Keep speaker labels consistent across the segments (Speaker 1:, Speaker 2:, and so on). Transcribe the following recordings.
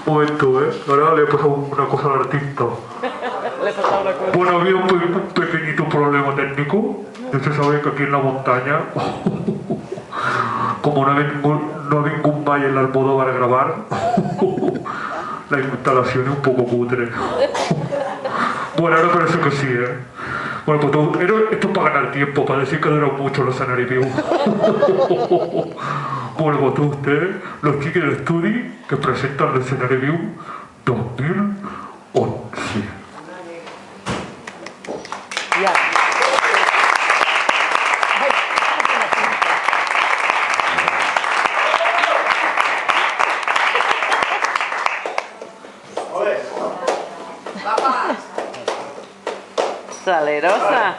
Speaker 1: Momento, ahora le ha pasado una cosa al artista.
Speaker 2: Le ha pasado una cosa.
Speaker 1: Bueno, había un pequeñito problema técnico. Usted sabe que aquí en la montaña, como no hay ningún valle en la Almodóvar a grabar, la instalación es un poco cutre. Bueno, ahora parece que sí, ¿eh? Bueno, pues esto es para ganar tiempo, para decir que duran mucho los Scenario View. Bueno, pues todos ustedes, los chicos del estudio que presentan el Scenario View 2011.
Speaker 2: Ya. Salerosa.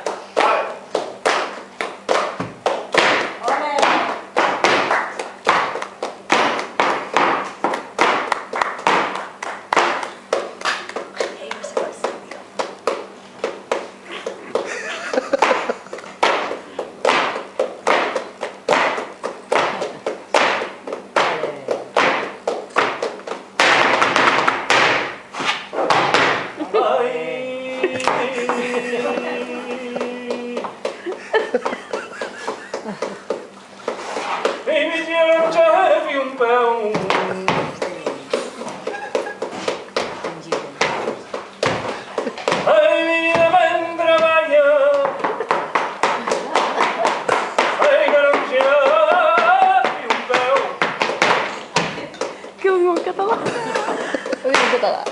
Speaker 2: Que ho diu en català? Ho diu en català.